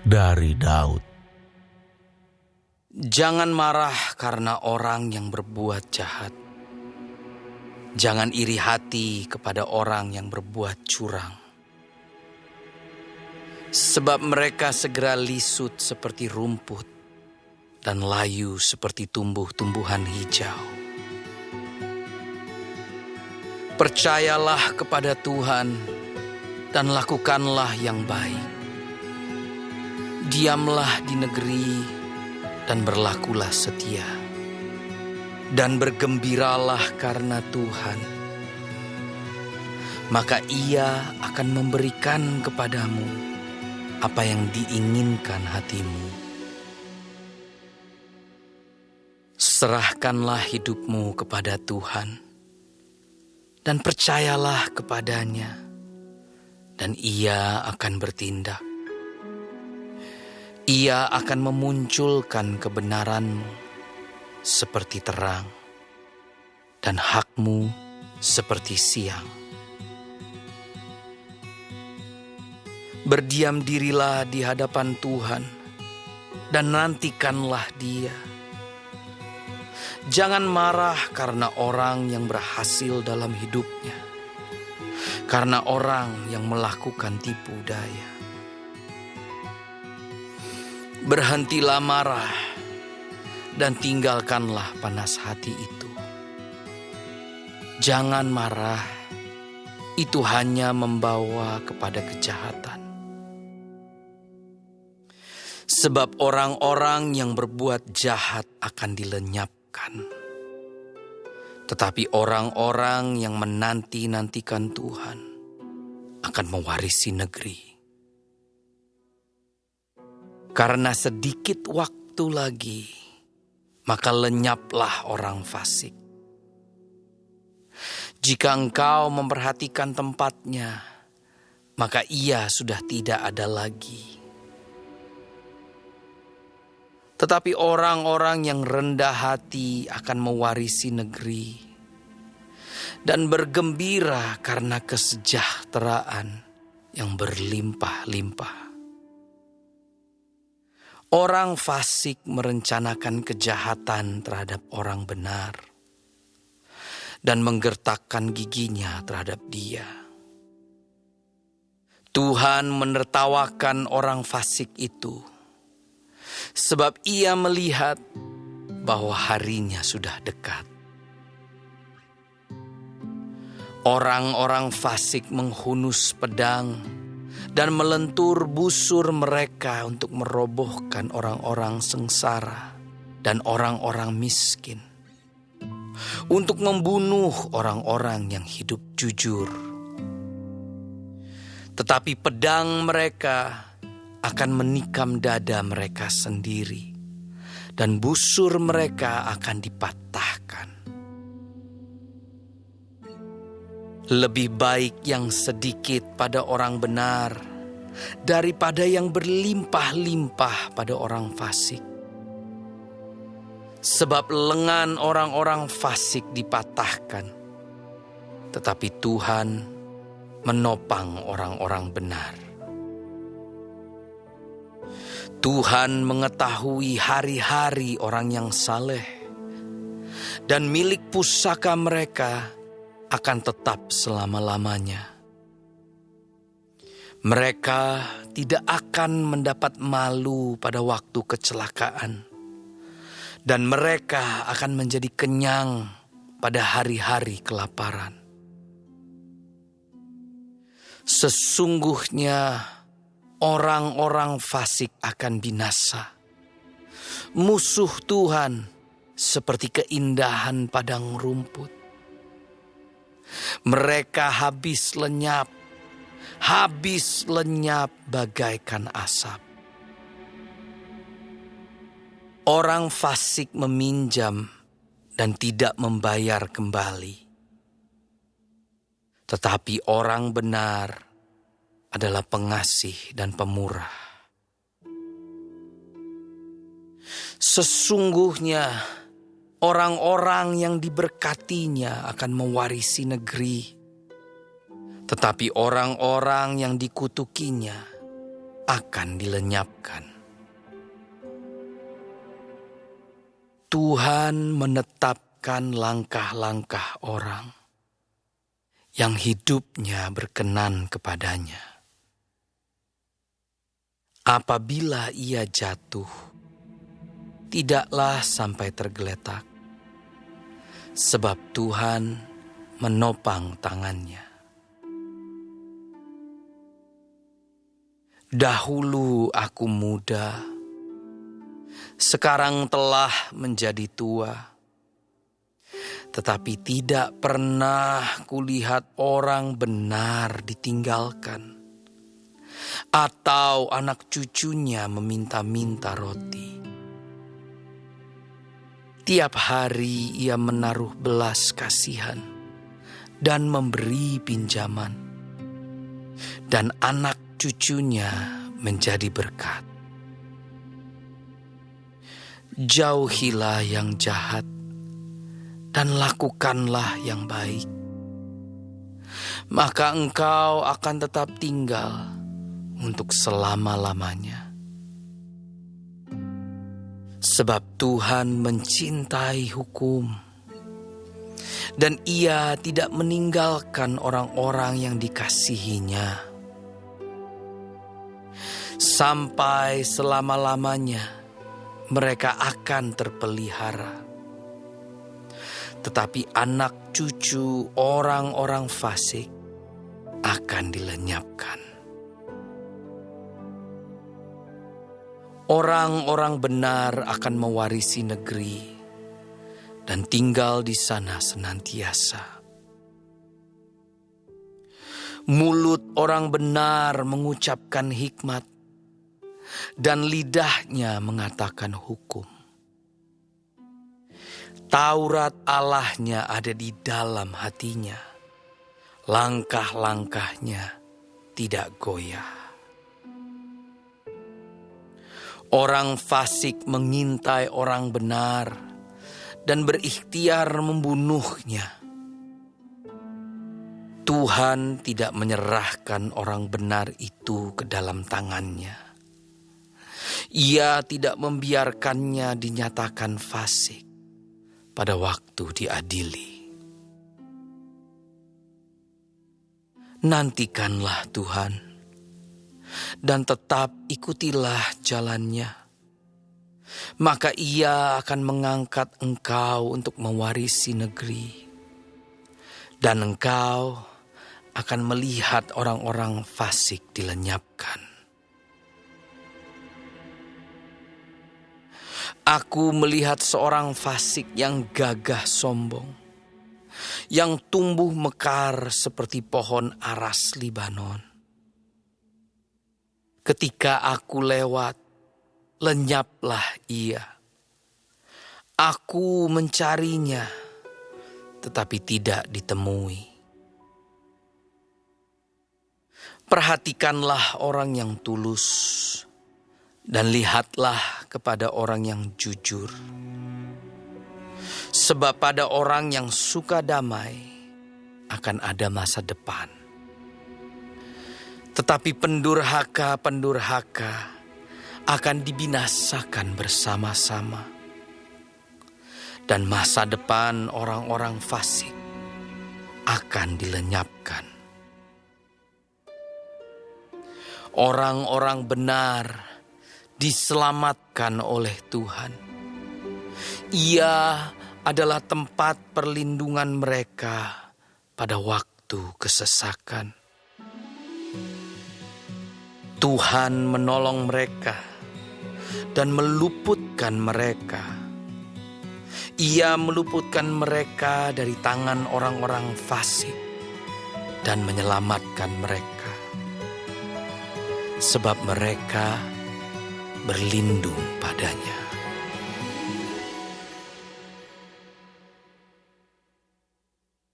dari Daud. Jangan marah karena orang yang berbuat jahat. Jangan iri hati kepada orang yang berbuat curang. Sebab mereka segera lisut seperti rumput dan layu seperti tumbuh-tumbuhan hijau. Percayalah kepada Tuhan dan lakukanlah yang baik. Diamlah di negeri dan berlakulah setia. Dan bergembiralah karena Tuhan. Maka Ia akan memberikan kepadamu apa yang diinginkan hatimu. Serahkanlah hidupmu kepada Tuhan dan percayalah kepadanya, dan Ia akan bertindak. Ia akan memunculkan kebenaranmu seperti terang dan hakmu seperti siang. Berdiam dirilah di hadapan Tuhan dan nantikanlah Dia. Jangan marah karena orang yang berhasil dalam hidupnya, karena orang yang melakukan tipu daya. Berhentilah marah dan tinggalkanlah panas hati itu. Jangan marah, itu hanya membawa kepada kejahatan. Sebab orang-orang yang berbuat jahat akan dilenyapkan. Tetapi orang-orang yang menanti-nantikan Tuhan akan mewarisi negeri. Karena sedikit waktu lagi, maka lenyaplah orang fasik. Jika engkau memperhatikan tempatnya, maka ia sudah tidak ada lagi. Tetapi orang-orang yang rendah hati akan mewarisi negeri dan bergembira karena kesejahteraan yang berlimpah-limpah. Orang fasik merencanakan kejahatan terhadap orang benar dan menggertakkan giginya terhadap dia. Tuhan menertawakan orang fasik itu, sebab Ia melihat bahwa harinya sudah dekat. Orang-orang fasik menghunus pedang dan melentur busur mereka untuk merobohkan orang-orang sengsara dan orang-orang miskin, untuk membunuh orang-orang yang hidup jujur. Tetapi pedang mereka akan menikam dada mereka sendiri, dan busur mereka akan dipatahkan. Lebih baik yang sedikit pada orang benar daripada yang berlimpah-limpah pada orang fasik. Sebab lengan orang-orang fasik dipatahkan, tetapi Tuhan menopang orang-orang benar. Tuhan mengetahui hari-hari orang yang saleh, dan milik pusaka mereka akan tetap selama-lamanya. Mereka tidak akan mendapat malu pada waktu kecelakaan, dan mereka akan menjadi kenyang pada hari-hari kelaparan. Sesungguhnya orang-orang fasik akan binasa. Musuh Tuhan seperti keindahan padang rumput. Mereka habis lenyap bagaikan asap. Orang fasik meminjam dan tidak membayar kembali. Tetapi orang benar adalah pengasih dan pemurah. Sesungguhnya orang-orang yang diberkatinya akan mewarisi negeri, tetapi orang-orang yang dikutukinya akan dilenyapkan. Tuhan menetapkan langkah-langkah orang yang hidupnya berkenan kepadanya. Apabila ia jatuh, tidaklah sampai tergeletak, sebab Tuhan menopang tangannya. Dahulu aku muda, sekarang telah menjadi tua, tetapi tidak pernah kulihat orang benar ditinggalkan, atau anak cucunya meminta-minta roti. Tiap hari ia menaruh belas kasihan dan memberi pinjaman, dan anak cucunya menjadi berkat. Jauhilah yang jahat dan lakukanlah yang baik, maka engkau akan tetap tinggal untuk selama-lamanya. Sebab Tuhan mencintai hukum, dan Ia tidak meninggalkan orang-orang yang dikasihinya. Sampai selama-lamanya mereka akan terpelihara. Tetapi anak cucu orang-orang fasik akan dilenyapkan. Orang-orang benar akan mewarisi negeri dan tinggal di sana senantiasa. Mulut orang benar mengucapkan hikmat, dan lidahnya mengatakan hukum. Taurat Allahnya ada di dalam hatinya, langkah-langkahnya tidak goyah. Orang fasik mengintai orang benar dan berikhtiar membunuhnya. Tuhan tidak menyerahkan orang benar itu ke dalam tangannya. Ia tidak membiarkannya dinyatakan fasik pada waktu diadili. Nantikanlah Tuhan dan tetap ikutilah jalannya, maka Ia akan mengangkat engkau untuk mewarisi negeri, dan engkau akan melihat orang-orang fasik dilenyapkan. Aku melihat seorang fasik yang gagah sombong, yang tumbuh mekar seperti pohon aras Libanon. Ketika aku lewat, lenyaplah ia. Aku mencarinya, tetapi tidak ditemui. Perhatikanlah orang yang tulus, dan lihatlah kepada orang yang jujur. Sebab pada orang yang suka damai akan ada masa depan. Tetapi pendurhaka akan dibinasakan bersama-sama. Dan masa depan orang-orang fasik akan dilenyapkan. Orang-orang benar diselamatkan oleh Tuhan. Ia adalah tempat perlindungan mereka pada waktu kesesakan. Tuhan menolong mereka dan meluputkan mereka. Ia meluputkan mereka dari tangan orang-orang fasik dan menyelamatkan mereka. Sebab mereka berlindung padanya.